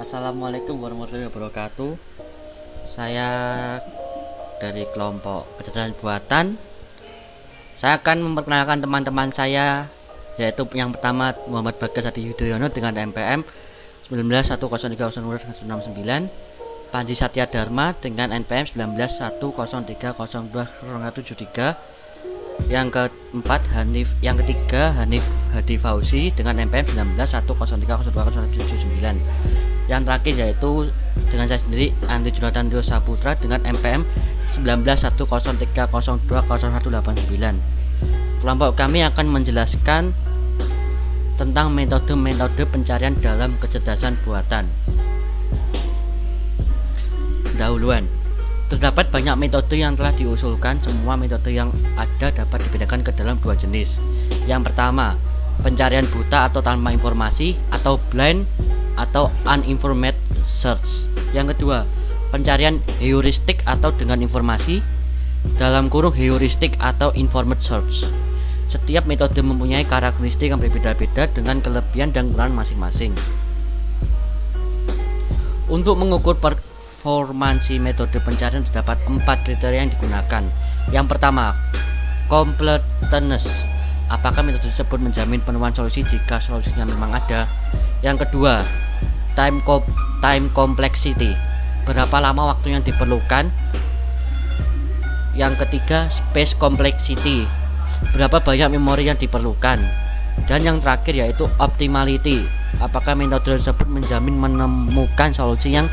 Assalamualaikum warahmatullahi wabarakatuh. Saya dari kelompok kecerdasan buatan. Saya akan memperkenalkan teman-teman saya, yaitu yang pertama Muhammad Bagas Adi Yudhoyono dengan NPM 1910300169, Panji Satya Dharma dengan NPM 1910302073. Yang keempat yang ketiga Hanif Hadi Fauzi dengan NPM 1910302079. Yang terakhir yaitu dengan saya sendiri Andi Jonathan Dio Saputra dengan NPM 191030200189. Kelompok kami akan menjelaskan tentang metode-metode pencarian dalam kecerdasan buatan. Pendahuluan. Terdapat banyak metode yang telah diusulkan. Semua metode yang ada dapat dibedakan ke dalam dua jenis. Yang pertama, pencarian buta atau tanpa informasi, atau blind atau uninformed search. Yang kedua, pencarian heuristik atau dengan informasi, dalam kurung heuristik atau informed search. Setiap metode mempunyai karakteristik yang berbeda-beda dengan kelebihan dan kekurangan masing-masing. Untuk mengukur performansi metode pencarian terdapat 4 kriteria yang digunakan. Yang pertama, completeness. Apakah metode tersebut menjamin penemuan solusi jika solusinya memang ada? Yang kedua, time complexity. Berapa lama waktu yang diperlukan? Yang ketiga, space complexity. Berapa banyak memori yang diperlukan? Dan yang terakhir yaitu optimality. Apakah metode tersebut menjamin menemukan solusi yang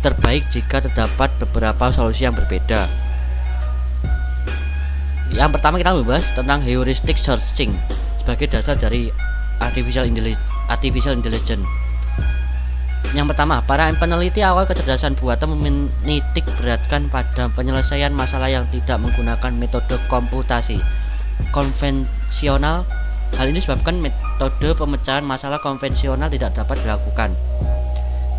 terbaik jika terdapat beberapa solusi yang berbeda. Yang pertama kita membahas tentang heuristic searching sebagai dasar dari artificial intelligence. Yang pertama, para peneliti awal kecerdasan buatan menitik beratkan pada penyelesaian masalah yang tidak menggunakan metode komputasi konvensional. Hal ini disebabkan metode pemecahan masalah konvensional tidak dapat dilakukan.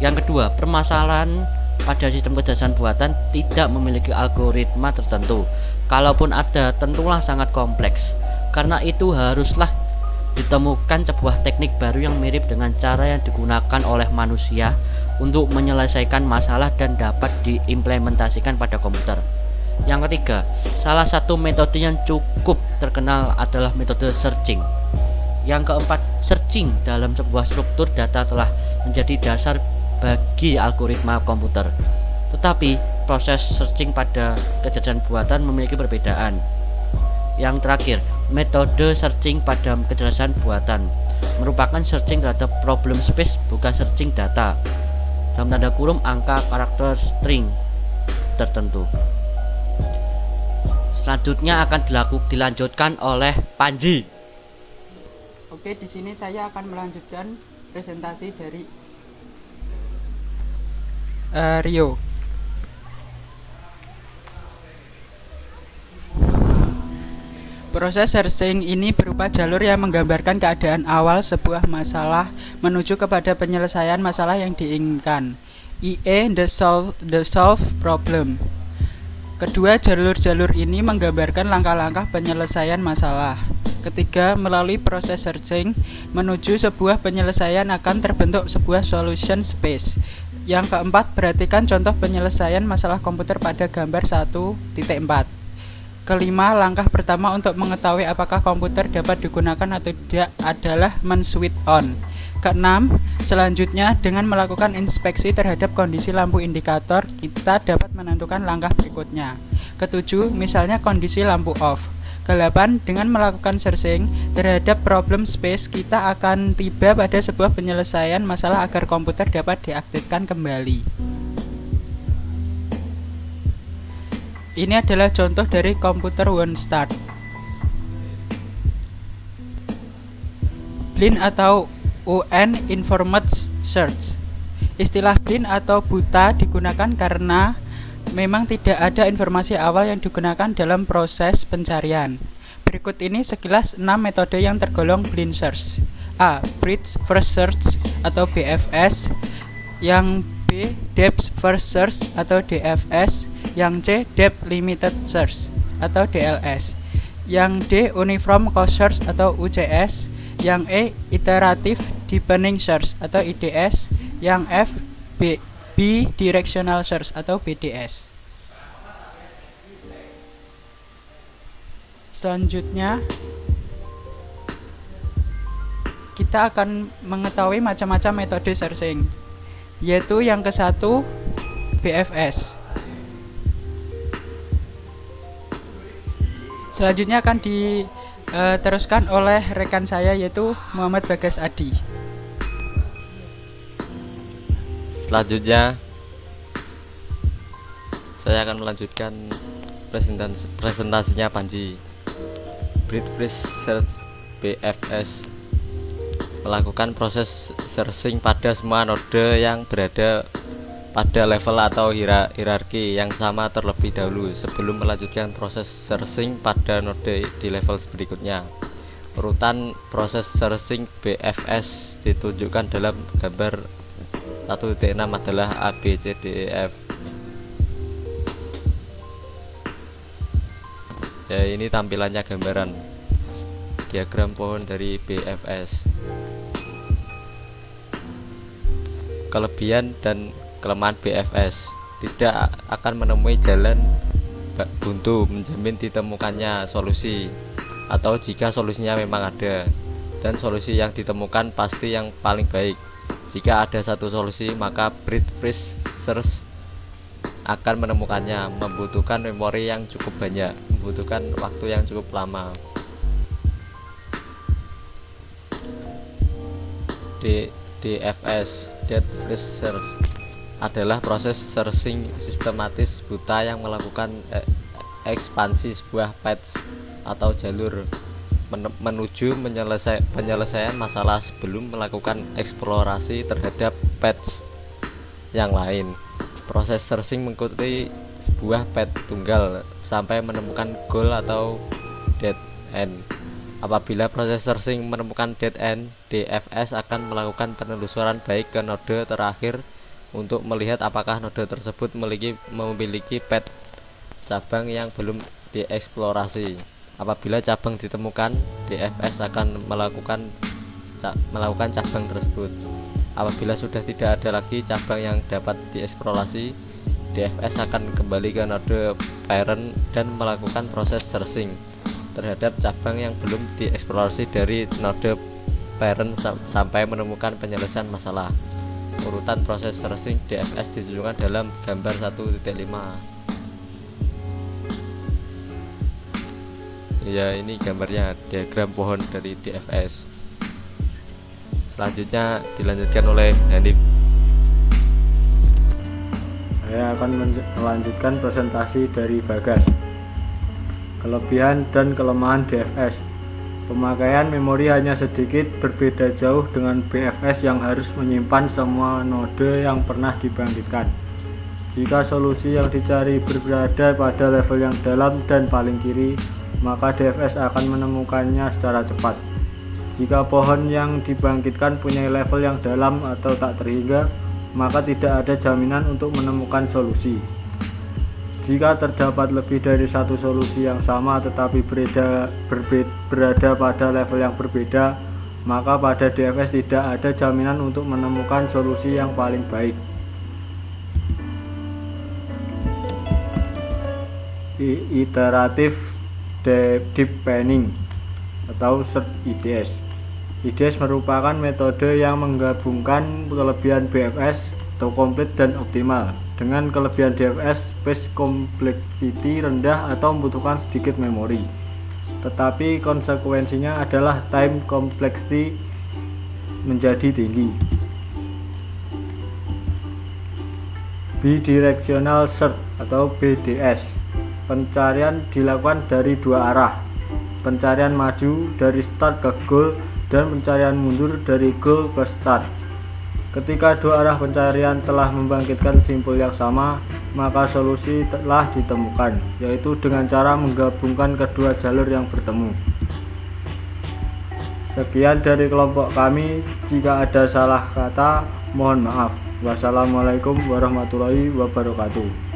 Yang kedua, permasalahan pada sistem kecerdasan buatan tidak memiliki algoritma tertentu. Kalaupun ada, tentulah sangat kompleks. Karena itu haruslah ditemukan sebuah teknik baru yang mirip dengan cara yang digunakan oleh manusia untuk menyelesaikan masalah dan dapat diimplementasikan pada komputer. Yang ketiga, salah satu metode yang cukup terkenal adalah metode searching. Yang keempat, searching dalam sebuah struktur data telah menjadi dasar bagi algoritma komputer. Tetapi proses searching pada kecerdasan buatan memiliki perbedaan. Yang terakhir, metode searching pada kecerdasan buatan merupakan searching terhadap problem space, bukan searching data dalam tanda kurung angka karakter string tertentu. Selanjutnya akan dilanjutkan oleh Panji. Oke, di sini saya akan melanjutkan presentasi dari Rio. Proses searching ini berupa jalur yang menggambarkan keadaan awal sebuah masalah menuju kepada penyelesaian masalah yang diinginkan, i.e. the solve problem. Kedua, jalur-jalur ini menggambarkan langkah-langkah penyelesaian masalah. Ketiga, melalui proses searching menuju sebuah penyelesaian akan terbentuk sebuah solution space. Yang keempat, perhatikan contoh penyelesaian masalah komputer pada gambar 1.4. Kelima, langkah pertama untuk mengetahui apakah komputer dapat digunakan atau tidak adalah men-switch on. Keenam, selanjutnya dengan melakukan inspeksi terhadap kondisi lampu indikator, kita dapat menentukan langkah berikutnya. Ketujuh, misalnya kondisi lampu off. Kedelapan, dengan melakukan searching terhadap problem space, kita akan tiba pada sebuah penyelesaian masalah agar komputer dapat diaktifkan kembali. Ini adalah contoh dari komputer One Start. Blind atau uninformed search. Istilah blind atau buta digunakan karena memang tidak ada informasi awal yang digunakan dalam proses pencarian. Berikut ini sekilas 6 metode yang tergolong blind search. A. Breadth First Search atau BFS. Yang B. Depth First Search atau DFS. Yang C. Depth Limited Search atau DLS. Yang D. Uniform Cost Search atau UCS. Yang E. Iterative Deepening Search atau IDS. Yang F. Bidirectional Search atau BDS. Selanjutnya kita akan mengetahui macam-macam metode searching, yaitu yang ke-1 BFS. Selanjutnya akan diteruskan oleh rekan saya, yaitu Muhammad Bagas Adi. Selanjutnya saya akan melanjutkan presentasinya Panji. Breadth First Search BFS melakukan proses searching pada semua node yang berada pada level atau hierarki yang sama terlebih dahulu sebelum melanjutkan proses searching pada node di level berikutnya. Urutan proses searching BFS ditunjukkan dalam gambar 1.6 adalah A, B, C, D, E, F. Ya, ini tampilannya gambaran diagram pohon dari BFS. Kelebihan dan kelemahan BFS: tidak akan menemui jalan buntu menjamin ditemukannya solusi, atau jika solusinya memang ada, dan solusi yang ditemukan pasti yang paling baik. Jika ada satu solusi, maka Breadth First Search akan menemukannya, membutuhkan memori yang cukup banyak, membutuhkan waktu yang cukup lama. DFS Depth First Search adalah proses searching sistematis buta yang melakukan ekspansi sebuah path atau jalur menuju penyelesaian masalah sebelum melakukan eksplorasi terhadap paths yang lain. Proses searching mengikuti sebuah path tunggal sampai menemukan goal atau dead end. Apabila proses searching menemukan dead end, DFS akan melakukan penelusuran baik ke node terakhir untuk melihat apakah node tersebut memiliki path cabang yang belum dieksplorasi. Apabila cabang ditemukan, DFS akan melakukan cabang tersebut. Apabila sudah tidak ada lagi cabang yang dapat dieksplorasi, DFS akan kembali ke node parent dan melakukan proses searching terhadap cabang yang belum dieksplorasi dari node parent sampai menemukan penyelesaian masalah. Urutan proses searching DFS ditunjukkan dalam gambar 1.5. Ya, ini gambarnya diagram pohon dari DFS. Selanjutnya dilanjutkan oleh Hanif. Saya akan melanjutkan presentasi dari Bagas. Kelebihan dan kelemahan DFS. Pemakaian memori hanya sedikit berbeda jauh dengan BFS yang harus menyimpan semua node yang pernah dibangkitkan. Jika solusi yang dicari berada pada level yang dalam dan paling kiri, maka DFS akan menemukannya secara cepat. Jika pohon yang dibangkitkan punya level yang dalam atau tak terhingga, maka tidak ada jaminan untuk menemukan solusi. Jika terdapat lebih dari satu solusi yang sama tetapi berada pada level yang berbeda, maka pada DFS tidak ada jaminan untuk menemukan solusi yang paling baik. Iteratif Deep Planning atau Search IDS. IDS merupakan metode yang menggabungkan kelebihan BFS atau complete dan optimal dengan kelebihan DFS space complexity rendah atau membutuhkan sedikit memori. Tetapi konsekuensinya adalah time complexity menjadi tinggi. Bidirectional Search atau BDS. Pencarian dilakukan dari dua arah. Pencarian maju dari start ke goal dan pencarian mundur dari goal ke start. Ketika dua arah pencarian telah membangkitkan simpul yang sama, maka solusi telah ditemukan, yaitu dengan cara menggabungkan kedua jalur yang bertemu. Sekian dari kelompok kami. Jika ada salah kata, mohon maaf. Wassalamualaikum warahmatullahi wabarakatuh.